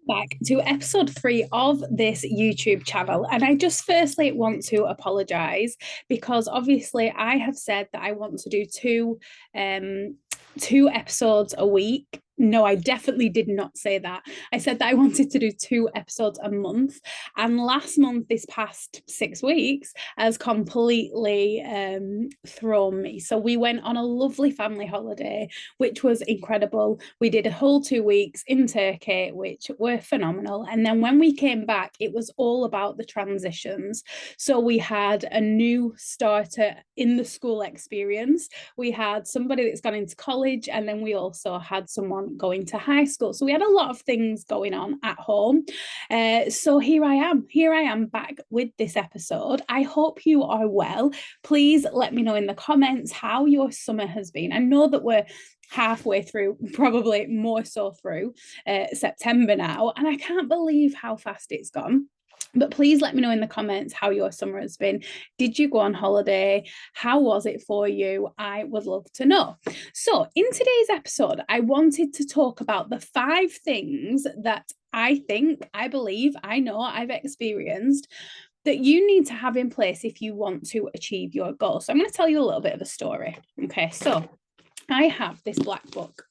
Back to episode 3 of this YouTube channel. And I just firstly want to apologize because obviously I have said that I want to do two episodes a week. No, I definitely did not say that. I said that I wanted to do 2 episodes a month. And last month, this past 6 weeks, has completely thrown me. So we went on a lovely family holiday, which was incredible. We did a whole 2 weeks in Turkey, which were phenomenal. And then when we came back, it was all about the transitions. So we had a new starter in the school experience. We had somebody that's gone into college, and then we also had someone going to high school. So we had a lot of things going on at home. So here I am back with this episode. I hope you are well. Please let me know in the comments how your summer has been. I know that we're halfway through, probably more so through September now, and I can't believe how fast it's gone. But please let me know in the comments how your summer has been. Did you go on holiday? How was it for you? I would love to know. So in today's episode, I wanted to talk about the 5 things that I think, I believe, I know, I've experienced that you need to have in place if you want to achieve your goal. So I'm going to tell you a little bit of a story. Okay, so I have this black book,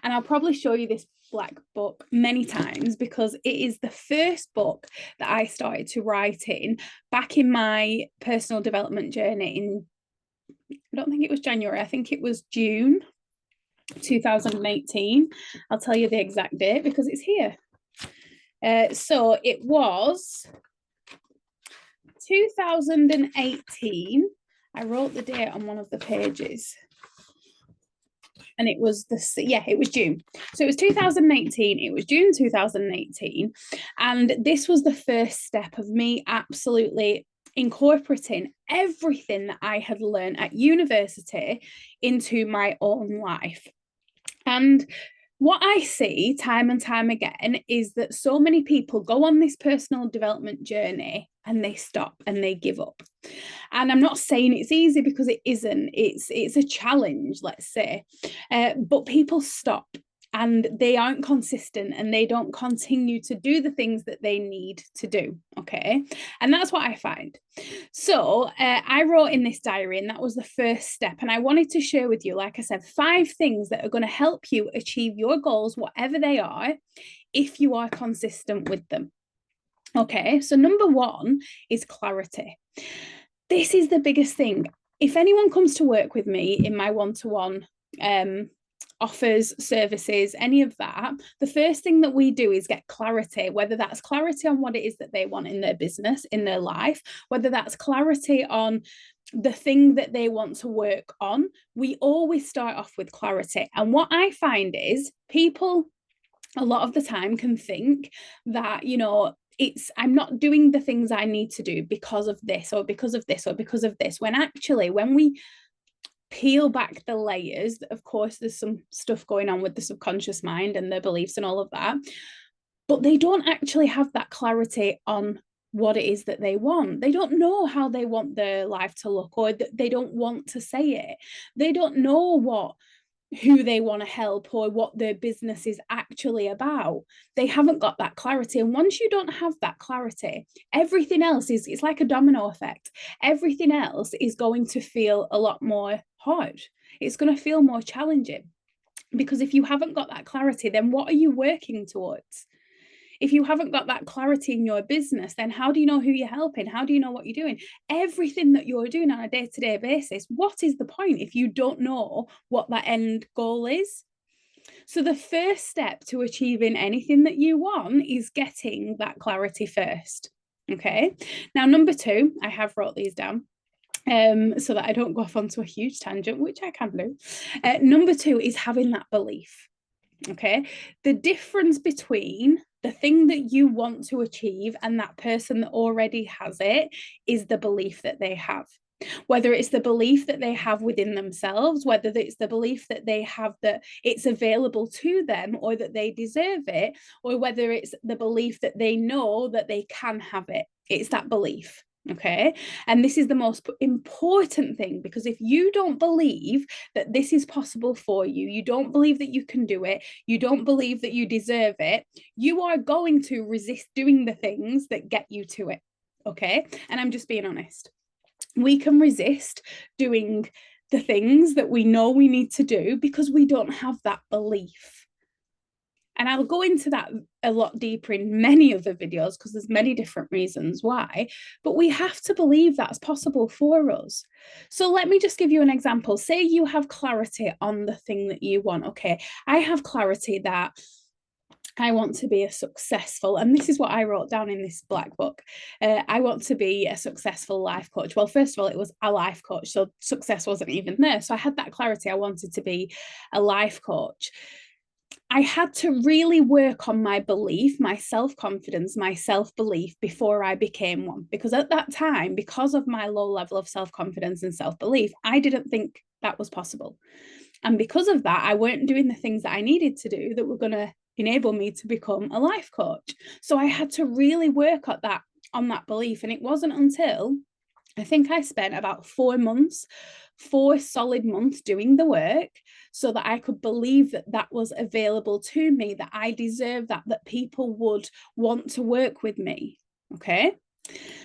and I'll probably show you this black book many times because it is the first book that I started to write in back in my personal development journey in, I don't think it was January, I think it was June 2018. I'll tell you the exact date because it's here. So it was 2018. I wrote the date on one of the pages. And it was it was June. So it was 2018. It was June 2018. And this was the first step of me absolutely incorporating everything that I had learned at university into my own life. And what I see time and time again is that so many people go on this personal development journey and they stop and they give up. And I'm not saying it's easy because it isn't. It's a challenge, let's say. But people stop and they aren't consistent and they don't continue to do the things that they need to do. Okay. And that's what I find. So I wrote in this diary, and that was the first step. And I wanted to share with you, like I said, 5 things that are going to help you achieve your goals, whatever they are, if you are consistent with them. Okay. So number 1 is clarity. This is the biggest thing. If anyone comes to work with me in my one-to-one offers, services, any of that, the first thing that we do is get clarity, whether that's clarity on what it is that they want in their business, in their life, whether that's clarity on the thing that they want to work on. We always start off with clarity. And what I find is people a lot of the time can think that, I'm not doing the things I need to do because of this or because of this or because of this, when actually, when we peel back the layers, of course, there's some stuff going on with the subconscious mind and their beliefs and all of that, but they don't actually have that clarity on what it is that they want. They don't know how they want their life to look, or they don't want to say it. They don't know who they want to help or what their business is actually about. They haven't got that clarity. And once you don't have that clarity, everything else it's like a domino effect. Everything else is going to feel a lot more hard. It's going to feel more challenging, because if you haven't got that clarity, then what are you working towards? If you haven't got that clarity in your business, then how do you know who you're helping? How do you know what you're doing? Everything that you're doing on a day-to-day basis, what is the point if you don't know what that end goal is? So the first step to achieving anything that you want is getting that clarity first. Okay. Now, number 2, I have wrote these down so that I don't go off onto a huge tangent, which I can do. Number 2 is having that belief. Okay. The difference between the thing that you want to achieve and that person that already has it is the belief that they have. Whether it's the belief that they have within themselves, whether it's the belief that they have that it's available to them or that they deserve it, or whether it's the belief that they know that they can have it. It's that belief. Okay. And this is the most important thing, because if you don't believe that this is possible for you, you don't believe that you can do it, you don't believe that you deserve it, you are going to resist doing the things that get you to it. Okay. And I'm just being honest. We can resist doing the things that we know we need to do because we don't have that belief. And I'll go into that a lot deeper in many other videos because there's many different reasons why, but we have to believe that's possible for us. So let me just give you an example. Say you have clarity on the thing that you want. Okay, I have clarity that I want to be a successful, and this is what I wrote down in this black book. I want to be a successful life coach. Well, first of all, it was a life coach, so success wasn't even there. So I had that clarity. I wanted to be a life coach. I had to really work on my belief, my self-confidence, my self-belief before I became one. Because at that time, because of my low level of self-confidence and self-belief, I didn't think that was possible. And because of that, I weren't doing the things that I needed to do that were going to enable me to become a life coach. So I had to really work at that, on that belief. And it wasn't until I think I spent about 4 months, 4 solid months doing the work so that I could believe that that was available to me, that I deserve that, that people would want to work with me. Okay.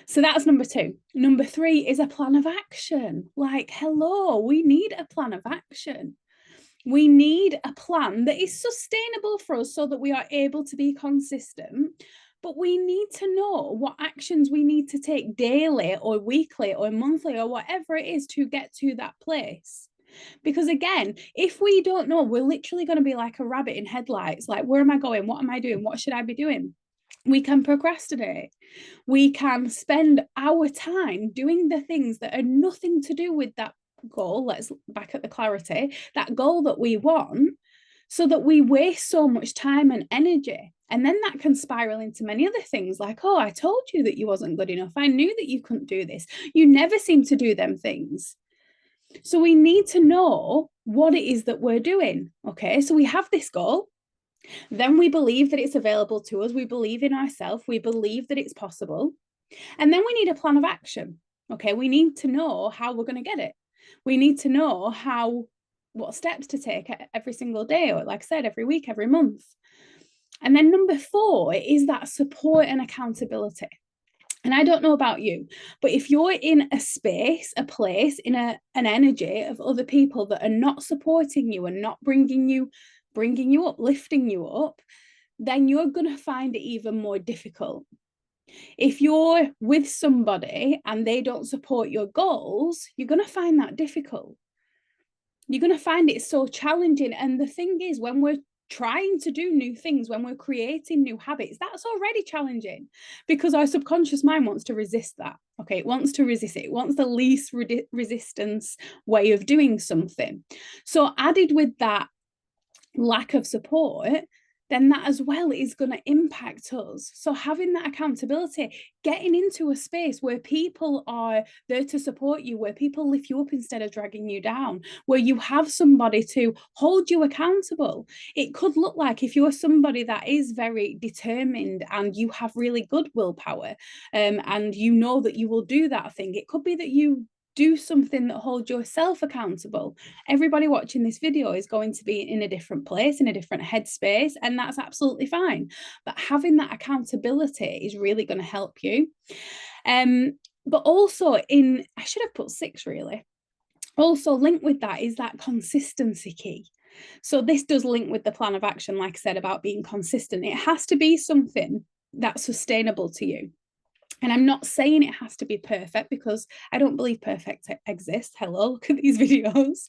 So that's number 2. Number 3 is a plan of action. Like, hello, we need a plan of action. We need a plan that is sustainable for us so that we are able to be consistent. But we need to know what actions we need to take daily or weekly or monthly or whatever it is to get to that place. Because again, if we don't know, we're literally going to be like a rabbit in headlights. Like, where am I going? What am I doing? What should I be doing? We can procrastinate. We can spend our time doing the things that are nothing to do with that goal. Let's back at the clarity, that goal that we want, so that we waste so much time and energy. And then that can spiral into many other things like, oh, I told you that you wasn't good enough. I knew that you couldn't do this. You never seem to do them things. So we need to know what it is that we're doing. Okay, so we have this goal. Then we believe that it's available to us. We believe in ourselves. We believe that it's possible. And then we need a plan of action. Okay, we need to know how we're going to get it. We need to know what steps to take every single day, or like I said, every week, every month. And then number 4 is that support and accountability. And I don't know about you, but if you're in a space, a place, in an energy of other people that are not supporting you and not bringing you up, lifting you up, then you're going to find it even more difficult. If you're with somebody and they don't support your goals, you're going to find that difficult. You're going to find it so challenging. And the thing is, when we're trying to do new things, when we're creating new habits, that's already challenging because our subconscious mind wants to resist that. Okay, it wants to resist it. It wants the least resistance way of doing something. So added with that lack of support, then that as well is going to impact us. So having that accountability, getting into a space where people are there to support you, where people lift you up instead of dragging you down, where you have somebody to hold you accountable. It could look like, if you're somebody that is very determined and you have really good willpower, and you know that you will do that thing, it could be that you do something that holds yourself accountable. Everybody watching this video is going to be in a different place, in a different headspace, and that's absolutely fine. But having that accountability is really going to help you. But also I should have put 6 really. Also linked with that is that consistency key. So this does link with the plan of action, like I said, about being consistent. It has to be something that's sustainable to you. And I'm not saying it has to be perfect, because I don't believe perfect exists. Hello, look at these videos.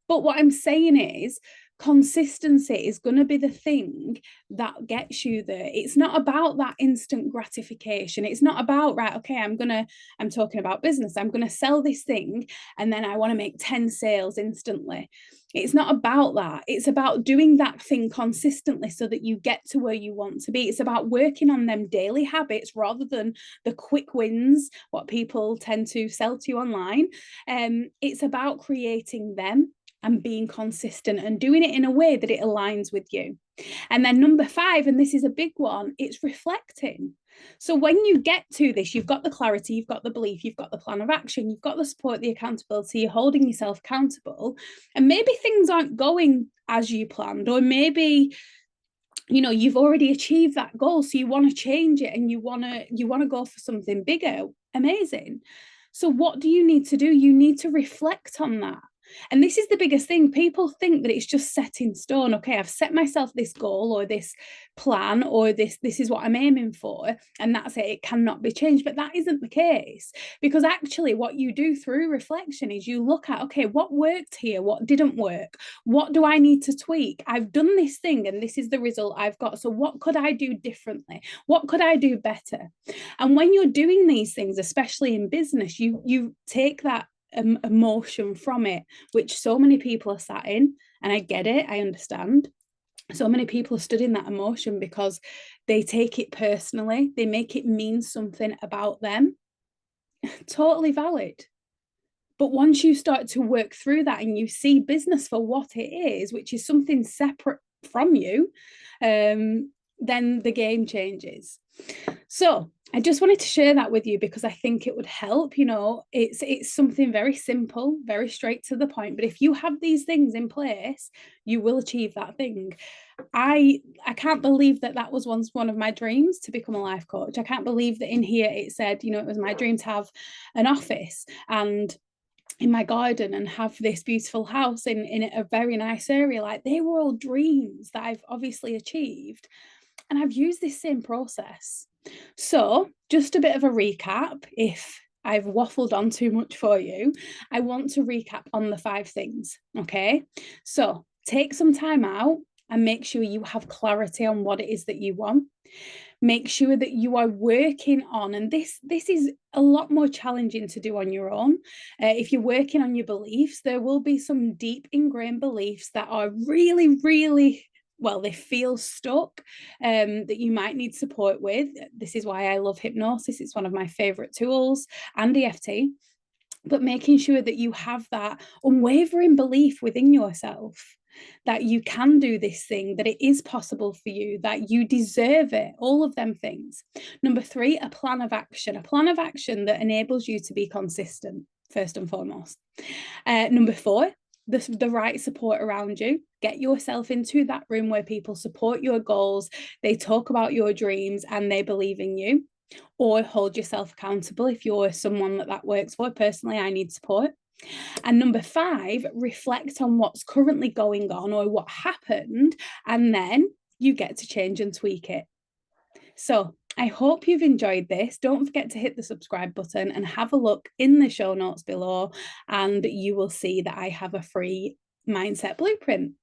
But what I'm saying is, consistency is going to be the thing that gets you there. It's not about that instant gratification. It's not about, right, okay, I'm talking about business. I'm going to sell this thing and then I want to make 10 sales instantly. It's not about that. It's about doing that thing consistently so that you get to where you want to be. It's about working on them daily habits rather than the quick wins, what people tend to sell to you online. It's about creating them and being consistent and doing it in a way that it aligns with you. And then number 5, and this is a big one, it's reflecting. So when you get to this, you've got the clarity, you've got the belief, you've got the plan of action, you've got the support, the accountability, you're holding yourself accountable. And maybe things aren't going as you planned, or maybe you've already achieved that goal, so you want to change it and you want to go for something bigger. Amazing. So what do you need to do? You need to reflect on that. And this is the biggest thing. People think that it's just set in stone. Okay, I've set myself this goal or this plan, or this is what I'm aiming for, and that's it. It cannot be changed. But that isn't the case, because actually what you do through reflection is you look at, okay, what worked here? What didn't work? What do I need to tweak? I've done this thing and this is the result I've got. So what could I do differently? What could I do better? And when you're doing these things, especially in business, you take that emotion from it, which so many people are sat in. And I get it, I understand. So many people are studying that emotion because they take it personally, they make it mean something about them. Totally valid. But once you start to work through that and you see business for what it is, which is something separate from you, then the game changes. So I just wanted to share that with you because I think it would help. It's something very simple, very straight to the point. But if you have these things in place, you will achieve that thing. I can't believe that was once one of my dreams, to become a life coach. I can't believe that in here it said, it was my dream to have an office and in my garden and have this beautiful house in a very nice area. Like, they were all dreams that I've obviously achieved. And I've used this same process. So just a bit of a recap. If I've waffled on too much for you, I want to recap on the 5 things. Okay. So take some time out and make sure you have clarity on what it is that you want. Make sure that you are working on, and this is a lot more challenging to do on your own. If you're working on your beliefs, there will be some deep ingrained beliefs that are really, really, well, they feel stuck, that you might need support with. This is why I love hypnosis. It's one of my favorite tools, and EFT. But making sure that you have that unwavering belief within yourself that you can do this thing, that it is possible for you, that you deserve it, all of them things. Number 3, a plan of action that enables you to be consistent, first and foremost. Number 4, the right support around you. Get yourself into that room where people support your goals, they talk about your dreams, and they believe in you. Or hold yourself accountable if you're someone that works for. Personally, I need support. And number 5, reflect on what's currently going on or what happened, and then you get to change and tweak it. So I hope you've enjoyed this. Don't forget to hit the subscribe button and have a look in the show notes below, and you will see that I have a free mindset blueprint.